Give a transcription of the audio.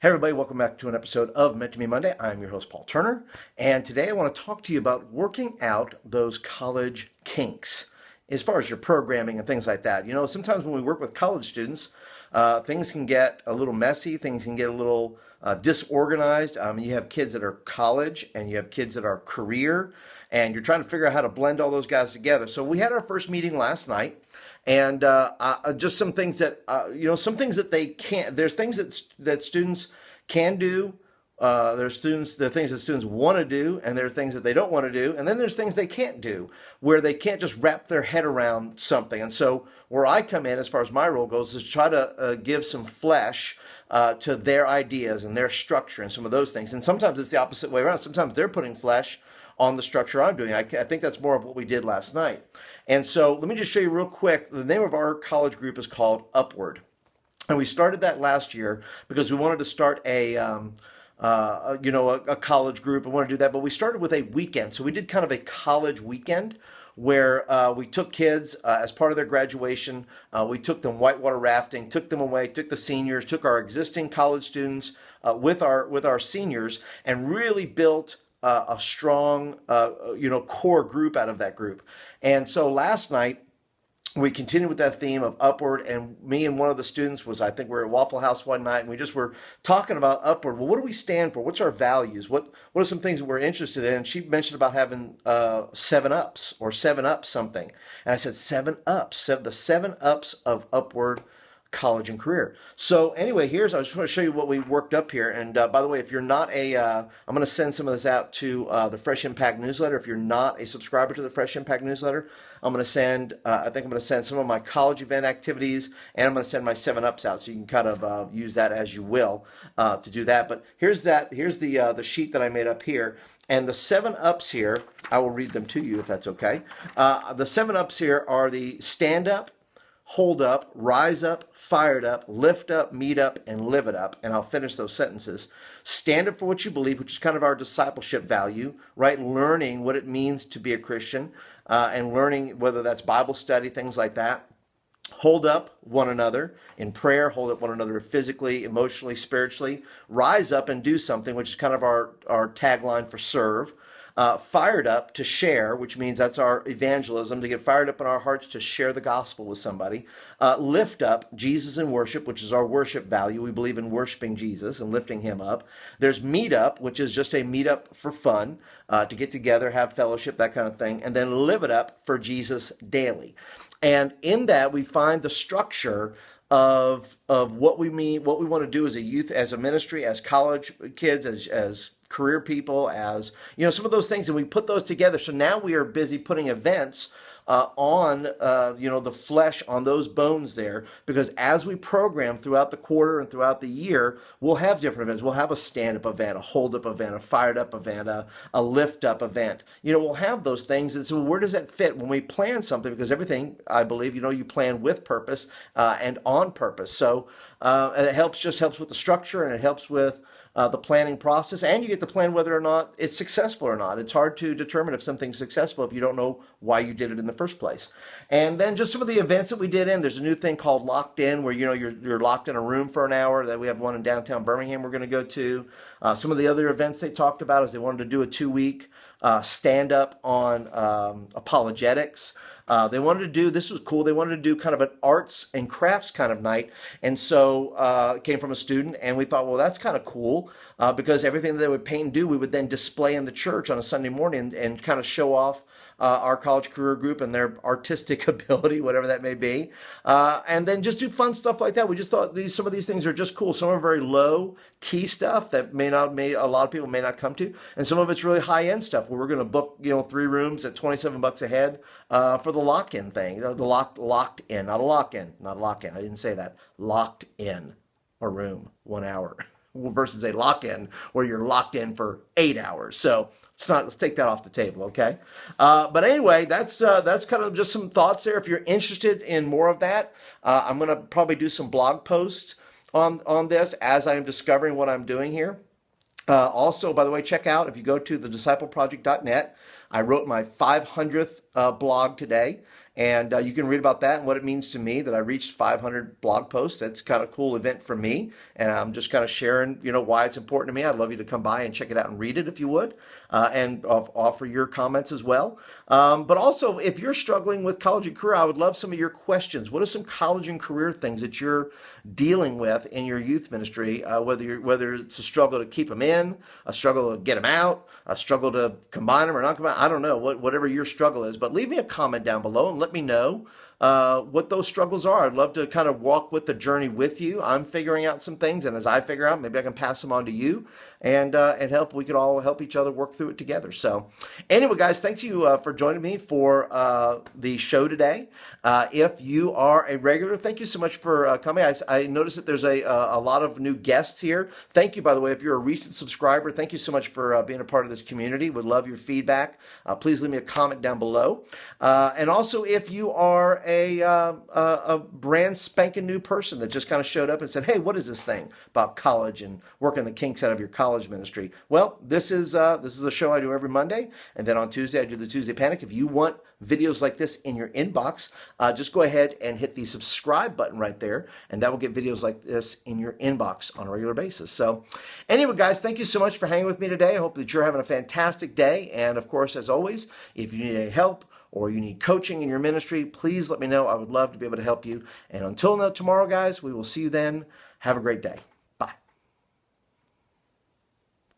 Hey everybody, welcome back to an episode of Meant to Be Monday. I'm your host, Paul Turner, and today I want to talk to you about working out those college kinks as far as your programming and things like that. You know, sometimes when we work with college students, things can get a little messy, things can get a little disorganized. You have kids that are college and you have kids that are career, and you're trying to figure out how to blend all those guys together. So we had our first meeting last night. And just some things that some things that they can't. There's things that students can do. There's the things that students want to do, and there are things that they don't want to do. And then there's things they can't do, where they can't just wrap their head around something. And so where I come in, as far as my role goes, is to try to give some flesh to their ideas and their structure and some of those things. And sometimes it's the opposite way around. Sometimes they're putting flesh on the structure I'm doing. I think that's more of what we did last night. And so let me just show you real quick. The name of our college group is called Upward. And we started that last year because we wanted to start a college group. We want to do that, but we started with a weekend. So we did kind of a college weekend where we took kids as part of their graduation. We took them whitewater rafting, took them away, took the seniors, took our existing college students with our seniors, and really built a strong, core group out of that group. And so last night, we continued with that theme of Upward, and me and one of the students I think we were at Waffle House one night, and we just were talking about Upward. Well, what do we stand for? What's our values? What are some things that we're interested in? And she mentioned about having 7-ups or 7-up something. And I said, 7-ups, the 7-ups of Upward college and career. So anyway, I just want to show you what we worked up here. And by the way, if you're not I'm going to send some of this out to the Fresh Impact newsletter. If you're not a subscriber to the Fresh Impact newsletter, I think I'm going to send some of my college event activities, and I'm going to send my 7-ups out, so you can kind of use that as you will to do that. But here's the sheet that I made up here. And the 7-ups here, I will read them to you if that's okay. The 7-ups here are the stand up, hold up, rise up, fired up, lift up, meet up, and live it up. And I'll finish those sentences. Stand up for what you believe, which is kind of our discipleship value, right? Learning what it means to be a Christian and learning whether that's Bible study, things like that. Hold up one another in prayer, hold up one another physically, emotionally, spiritually. Rise up and do something, which is kind of our tagline for serve. Fired up to share, which means that's our evangelism, to get fired up in our hearts to share the gospel with somebody. Lift up, Jesus in worship, which is our worship value. We believe in worshiping Jesus and lifting him up. There's meet up, which is just a meet up for fun, to get together, have fellowship, that kind of thing. And then live it up for Jesus daily. And in that, we find the structure of what we mean, what we want to do as a youth, as a ministry, as college kids, as career people, as some of those things, and we put those together. So now we are busy putting events on the flesh on those bones there, because as we program throughout the quarter and throughout the year, we'll have different events. We'll have a stand-up event, a hold-up event, a fired-up event, a lift-up event. We'll have those things. And so where does that fit when we plan something? Because everything, I believe, you plan with purpose and on purpose. So it helps with the structure, and it helps with the planning process, and you get to plan whether or not it's successful or not. It's hard to determine if something's successful if you don't know why you did it in the first place. And then just some of the events that we did there's a new thing called Locked In, where you're locked in a room for an hour. That we have one in downtown Birmingham we're going to go to. Some of the other events they talked about is they wanted to do a 2-week stand-up on apologetics. They wanted to do, this was cool, they wanted to do kind of an arts and crafts kind of night. And so it came from a student, and we thought, well, that's kind of cool because everything that they would paint and do, we would then display in the church on a Sunday morning and kind of show off our college career group and their artistic ability, whatever that may be. And then just do fun stuff like that. We just thought some of these things are just cool. Some are very low key stuff that a lot of people may not come to. And some of it's really high end stuff where we're going to book, 3 rooms at $27 a head for the lock-in thing. The locked in, not a lock-in. I didn't say that. Locked in a room, 1 hour versus a lock-in where you're locked in for 8 hours. So let's take that off the table, okay? But anyway, that's kind of just some thoughts there. If you're interested in more of that, I'm going to probably do some blog posts on this as I am discovering what I'm doing here. Also, by the way, check out, if you go to thediscipleproject.net, I wrote my 500th blog today. And you can read about that and what it means to me that I reached 500 blog posts. That's kind of a cool event for me. And I'm just kind of sharing, why it's important to me. I'd love you to come by and check it out and read it if you would, and offer your comments as well. But also, if you're struggling with college and career, I would love some of your questions. What are some college and career things that you're dealing with in your youth ministry? Whether it's a struggle to keep them in, a struggle to get them out, a struggle to combine them or not combine. I don't know whatever your struggle is. But leave me a comment down below and let me know what those struggles are. I'd love to kind of walk with the journey with you. I'm figuring out some things, and as I figure out, maybe I can pass them on to you, and help. We could all help each other work through it together. So, anyway, guys, thank you for joining me for the show today. If you are a regular, thank you so much for coming. I noticed that there's a lot of new guests here. Thank you, by the way, if you're a recent subscriber. Thank you so much for being a part of this community. Would love your feedback. Please leave me a comment down below. And also, if you are a brand spanking new person that just kind of showed up and said, "Hey, what is this thing about college and working the kinks out of your college ministry?" Well, this is a show I do every Monday, and then on Tuesday I do the Tuesday Panic. If you want videos like this in your inbox, just go ahead and hit the subscribe button right there, and that will get videos like this in your inbox on a regular basis. So, anyway, guys, thank you so much for hanging with me today. I hope that you're having a fantastic day, and of course, as always, if you need any help or you need coaching in your ministry, please let me know. I would love to be able to help you. And until tomorrow, guys, we will see you then. Have a great day.